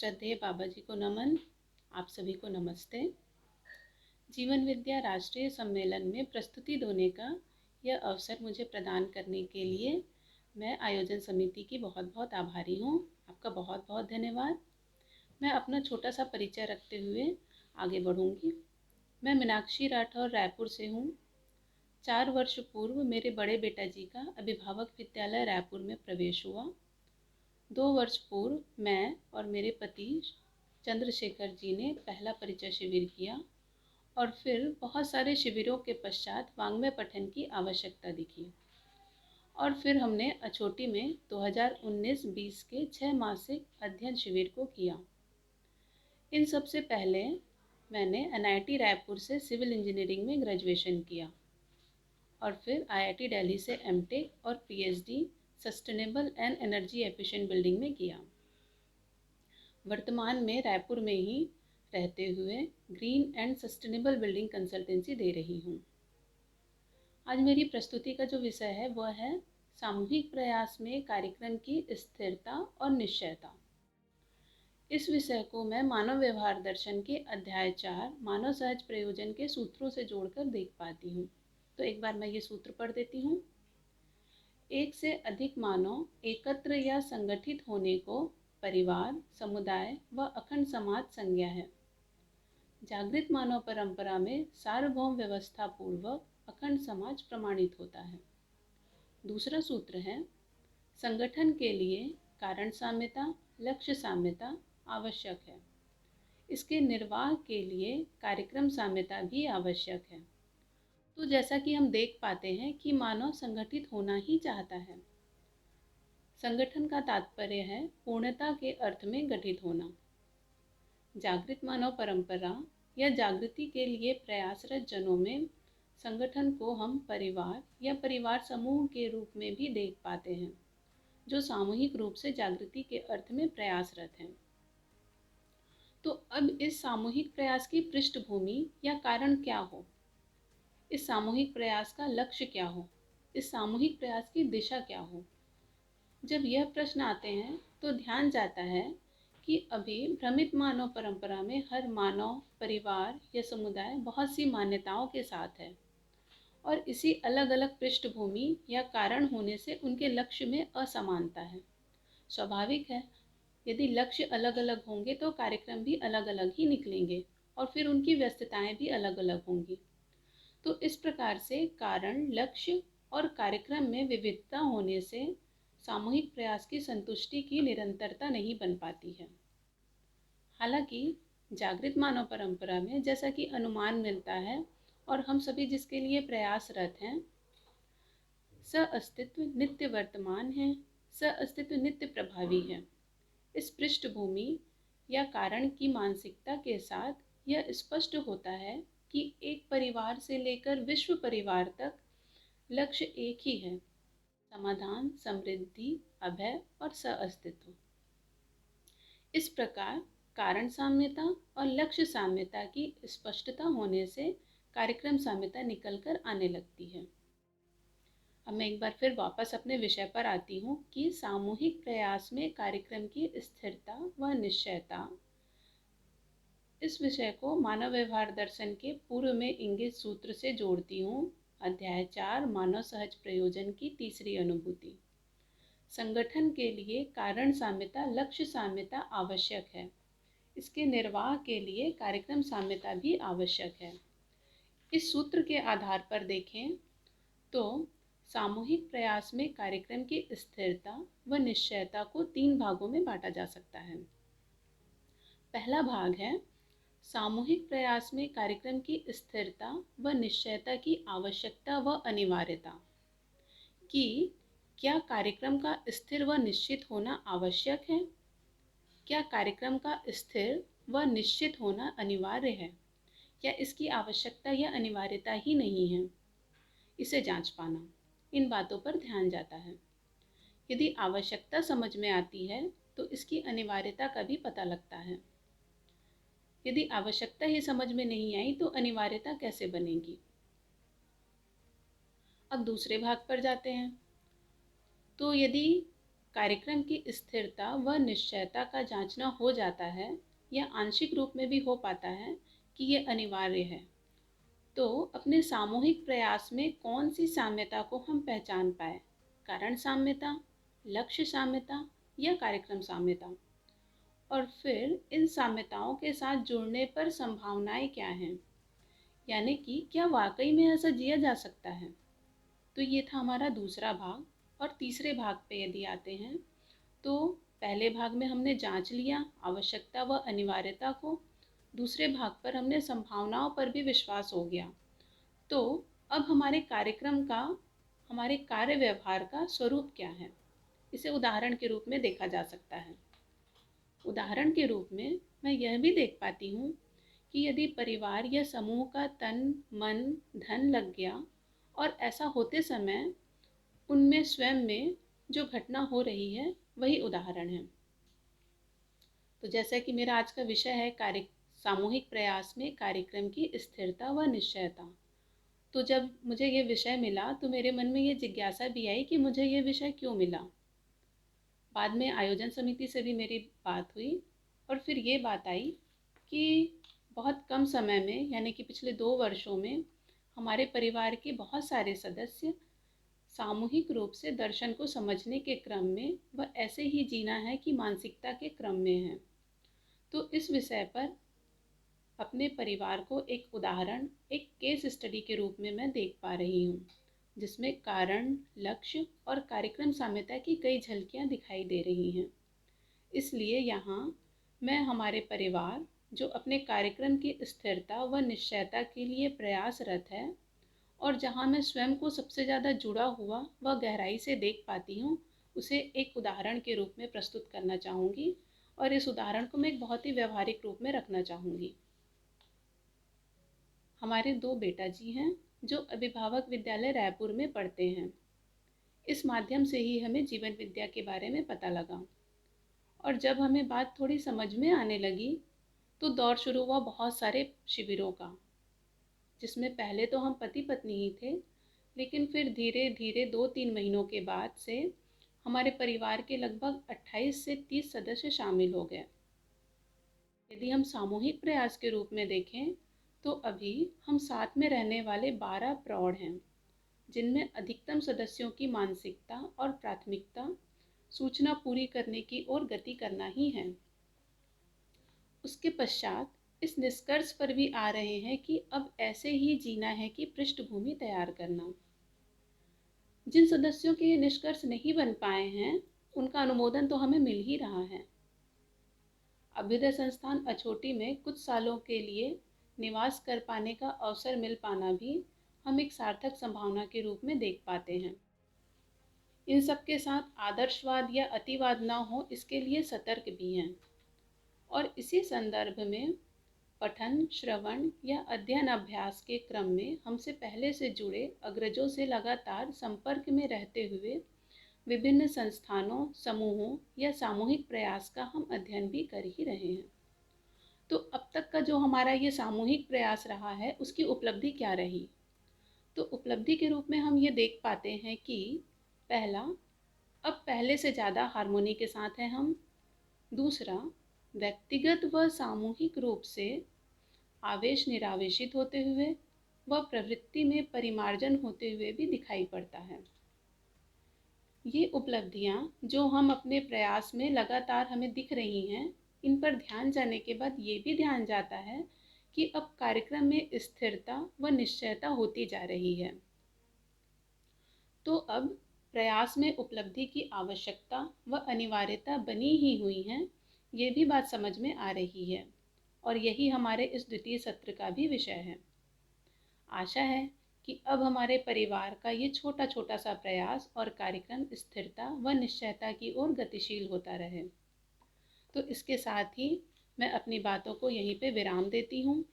श्रद्धेय बाबा जी को नमन। आप सभी को नमस्ते। जीवन विद्या राष्ट्रीय सम्मेलन में प्रस्तुति देने का यह अवसर मुझे प्रदान करने के लिए मैं आयोजन समिति की बहुत बहुत आभारी हूँ। आपका बहुत बहुत धन्यवाद। मैं अपना छोटा सा परिचय रखते हुए आगे बढ़ूँगी। मैं मीनाक्षी राठौर रायपुर से हूँ। 4 वर्ष पूर्व मेरे बड़े बेटा जी का अभिभावक विद्यालय रायपुर में प्रवेश हुआ। 2 वर्ष पूर्व मैं और मेरे पति चंद्रशेखर जी ने पहला परिचय शिविर किया और फिर बहुत सारे शिविरों के पश्चात वाङ्मय पठन की आवश्यकता दिखी और फिर हमने अछोटी में 2019-20 के 6 मासिक अध्ययन शिविर को किया। इन सबसे पहले मैंने NIT रायपुर से सिविल इंजीनियरिंग में ग्रेजुएशन किया और फिर IIT दिल्ली से MTech और PhD sustainable and energy efficient building में किया। वर्तमान में रायपुर में ही रहते हुए green and sustainable building consultancy दे रही हूँ। आज मेरी प्रस्तुति का जो विषय है वह है सामूहिक प्रयास में कार्यक्रम की स्थिरता और निश्चयता। इस विषय को मैं मानव व्यवहार दर्शन के अध्याय 4 मानव सहज प्रयोजन के सूत्रों से जोड़कर देख पाती हूँ। तो एक बार मैं ये सूत्र पढ़ देती हूँ। एक से अधिक मानव एकत्र या संगठित होने को परिवार, समुदाय व अखंड समाज संज्ञा है। जागृत मानव परंपरा में सार्वभौम व्यवस्था पूर्वक अखंड समाज प्रमाणित होता है। दूसरा सूत्र है संगठन के लिए कारण साम्यता, लक्ष्य साम्यता आवश्यक है। इसके निर्वाह के लिए कार्यक्रम साम्यता भी आवश्यक है। तो जैसा कि हम देख पाते हैं कि मानव संगठित होना ही चाहता है। संगठन का तात्पर्य है पूर्णता के अर्थ में गठित होना। जागृत मानव परंपरा या जागृति के लिए प्रयासरत जनों में संगठन को हम परिवार या परिवार समूह के रूप में भी देख पाते हैं, जो सामूहिक रूप से जागृति के अर्थ में प्रयासरत हैं। तो अब इस सामूहिक प्रयास की पृष्ठभूमि या कारण क्या हो, इस सामूहिक प्रयास का लक्ष्य क्या हो, इस सामूहिक प्रयास की दिशा क्या हो। जब यह प्रश्न आते हैं तो ध्यान जाता है कि अभी भ्रमित मानव परंपरा में हर मानव, परिवार या समुदाय बहुत सी मान्यताओं के साथ है और इसी अलग अलग पृष्ठभूमि या कारण होने से उनके लक्ष्य में असमानता है। स्वाभाविक है, यदि लक्ष्य अलग अलग होंगे तो कार्यक्रम भी अलग अलग ही निकलेंगे और फिर उनकी व्यस्तताएं भी अलग अलग होंगी। तो इस प्रकार से कारण, लक्ष्य और कार्यक्रम में विविधता होने से सामूहिक प्रयास की संतुष्टि की निरंतरता नहीं बन पाती है। हालांकि जागृत मानव परंपरा में जैसा कि अनुमान मिलता है और हम सभी जिसके लिए प्रयासरत हैं, सअस्तित्व नित्य वर्तमान है, सअस्तित्व नित्य प्रभावी है। इस पृष्ठभूमि या कारण की मानसिकता के साथ यह स्पष्ट होता है कि एक परिवार से लेकर विश्व परिवार तक लक्ष्य एक ही है, समाधान, समृद्धि, अभय और सअस्तित्व। इस प्रकार कारण साम्यता और लक्ष्य साम्यता की स्पष्टता होने से कार्यक्रम साम्यता निकलकर आने लगती है। अब मैं एक बार फिर वापस अपने विषय पर आती हूँ कि सामूहिक प्रयास में कार्यक्रम की स्थिरता व निश्चयता। इस विषय को मानव व्यवहार दर्शन के पूर्व में इंगित सूत्र से जोड़ती हूँ। अध्याय 4 मानव सहज प्रयोजन की तीसरी अनुभूति। संगठन के लिए कारण साम्यता, लक्ष्य साम्यता आवश्यक है। इसके निर्वाह के लिए कार्यक्रम साम्यता भी आवश्यक है। इस सूत्र के आधार पर देखें तो सामूहिक प्रयास में कार्यक्रम की स्थिरता व निश्चयता को 3 भागों में बांटा जा सकता है। पहला भाग है सामूहिक प्रयास में कार्यक्रम की स्थिरता व निश्चयता की आवश्यकता व अनिवार्यता, कि क्या कार्यक्रम का स्थिर व निश्चित होना आवश्यक है, क्या कार्यक्रम का स्थिर व निश्चित होना अनिवार्य है, या इसकी आवश्यकता या अनिवार्यता ही नहीं है। इसे जांच पाना, इन बातों पर ध्यान जाता है। यदि आवश्यकता समझ में आती है तो इसकी अनिवार्यता का भी पता लगता है। यदि आवश्यकता ही समझ में नहीं आई तो अनिवार्यता कैसे बनेगी। अब दूसरे भाग पर जाते हैं। तो यदि कार्यक्रम की स्थिरता व निश्चयता का जांचना हो जाता है या आंशिक रूप में भी हो पाता है कि ये अनिवार्य है, तो अपने सामूहिक प्रयास में कौन सी साम्यता को हम पहचान पाए, कारण साम्यता, लक्ष्य साम्यता या कार्यक्रम साम्यता, और फिर इन साम्यताओं के साथ जुड़ने पर संभावनाएं क्या हैं, यानी कि क्या वाकई में ऐसा जिया जा सकता है। तो ये था हमारा दूसरा भाग। और तीसरे भाग पे यदि आते हैं, तो पहले भाग में हमने जांच लिया आवश्यकता व अनिवार्यता को, दूसरे भाग पर हमने संभावनाओं पर भी विश्वास हो गया। तो अब हमारे कार्यक्रम का, हमारे कार्य व्यवहार का स्वरूप क्या है, इसे उदाहरण के रूप में देखा जा सकता है। उदाहरण के रूप में मैं यह भी देख पाती हूँ कि यदि परिवार या समूह का तन मन धन लग गया और ऐसा होते समय उनमें स्वयं में जो घटना हो रही है वही उदाहरण है। तो जैसा कि मेरा आज का विषय है कार्य सामूहिक प्रयास में कार्यक्रम की स्थिरता व निश्चयता, तो जब मुझे ये विषय मिला तो मेरे मन में ये जिज्ञासा भी आई कि मुझे ये विषय क्यों मिला। बाद में आयोजन समिति से भी मेरी बात हुई और फिर ये बात आई कि बहुत कम समय में, यानी कि पिछले 2 वर्षों में हमारे परिवार के बहुत सारे सदस्य सामूहिक रूप से दर्शन को समझने के क्रम में व ऐसे ही जीना है कि मानसिकता के क्रम में है। तो इस विषय पर अपने परिवार को एक उदाहरण, एक केस स्टडी के रूप में मैं देख पा रही हूँ, जिसमें कारण, लक्ष्य और कार्यक्रम साम्यता की कई झलकियाँ दिखाई दे रही हैं। इसलिए यहाँ मैं हमारे परिवार जो अपने कार्यक्रम की स्थिरता व निश्चयता के लिए प्रयासरत है और जहाँ मैं स्वयं को सबसे ज़्यादा जुड़ा हुआ व गहराई से देख पाती हूँ, उसे एक उदाहरण के रूप में प्रस्तुत करना चाहूँगी और इस उदाहरण को मैं एक बहुत ही व्यवहारिक रूप में रखना चाहूँगी। हमारे 2 बेटा जी हैं जो अभिभावक विद्यालय रायपुर में पढ़ते हैं। इस माध्यम से ही हमें जीवन विद्या के बारे में पता लगा और जब हमें बात थोड़ी समझ में आने लगी तो दौर शुरू हुआ बहुत सारे शिविरों का, जिसमें पहले तो हम पति पत्नी ही थे, लेकिन फिर धीरे धीरे 2-3 महीनों के बाद से हमारे परिवार के लगभग 28 से 30 सदस्य शामिल हो गए। यदि हम सामूहिक प्रयास के रूप में देखें तो अभी हम साथ में रहने वाले 12 प्रौढ़ हैं, जिनमें अधिकतम सदस्यों की मानसिकता और प्राथमिकता सूचना पूरी करने की ओर गति करना ही है। उसके पश्चात इस निष्कर्ष पर भी आ रहे हैं कि अब ऐसे ही जीना है कि पृष्ठभूमि तैयार करना। जिन सदस्यों के ये निष्कर्ष नहीं बन पाए हैं, उनका अनुमोदन तो हमें मिल ही रहा है। अभ्युदय संस्थान अछोटी में कुछ सालों के लिए निवास कर पाने का अवसर मिल पाना भी हम एक सार्थक संभावना के रूप में देख पाते हैं। इन सब के साथ आदर्शवाद या अतिवाद न हो, इसके लिए सतर्क भी हैं। और इसी संदर्भ में पठन, श्रवण या अध्ययन अभ्यास के क्रम में हमसे पहले से जुड़े अग्रजों से लगातार संपर्क में रहते हुए विभिन्न संस्थानों, समूहों या सामूहिक प्रयास का हम अध्ययन भी कर ही रहे हैं। तो अब तक का जो हमारा ये सामूहिक प्रयास रहा है, उसकी उपलब्धि क्या रही? तो उपलब्धि के रूप में हम ये देख पाते हैं कि पहला, अब पहले से ज़्यादा हार्मोनी के साथ हैं हम। दूसरा, व्यक्तिगत व सामूहिक रूप से आवेश निरावेशित होते हुए व प्रवृत्ति में परिमार्जन होते हुए भी दिखाई पड़ता है। ये उपलब्धियाँ जो हम अपने प्रयास में लगातार हमें दिख रही हैं, इन पर ध्यान जाने के बाद ये भी ध्यान जाता है कि अब कार्यक्रम में स्थिरता व निश्चयता होती जा रही है। तो अब प्रयास में उपलब्धि की आवश्यकता व अनिवार्यता बनी ही हुई है, ये भी बात समझ में आ रही है और यही हमारे इस द्वितीय सत्र का भी विषय है। आशा है कि अब हमारे परिवार का ये छोटा छोटा सा प्रयास और कार्यक्रम स्थिरता व निश्चयता की ओर गतिशील होता रहे। तो इसके साथ ही मैं अपनी बातों को यहीं पे विराम देती हूँ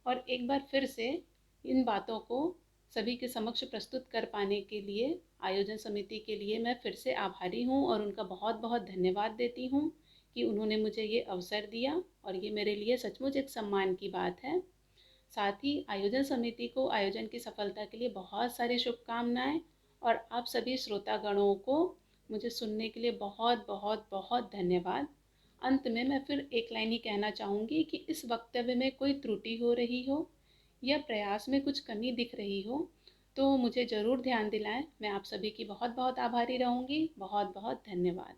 और एक बार फिर से इन बातों को सभी के समक्ष प्रस्तुत कर पाने के लिए आयोजन समिति के लिए मैं फिर से आभारी हूँ और उनका बहुत बहुत धन्यवाद देती हूँ कि उन्होंने मुझे ये अवसर दिया और ये मेरे लिए सचमुच एक सम्मान की बात है। साथ ही आयोजन समिति को आयोजन की सफलता के लिए बहुत सारी शुभकामनाएं और आप सभी श्रोतागणों को मुझे सुनने के लिए बहुत बहुत बहुत धन्यवाद। अंत में मैं फिर एक लाइन ही कहना चाहूँगी कि इस वक्तव्य में कोई त्रुटि हो रही हो या प्रयास में कुछ कमी दिख रही हो तो मुझे ज़रूर ध्यान दिलाएं। मैं आप सभी की बहुत बहुत आभारी रहूँगी। बहुत बहुत धन्यवाद।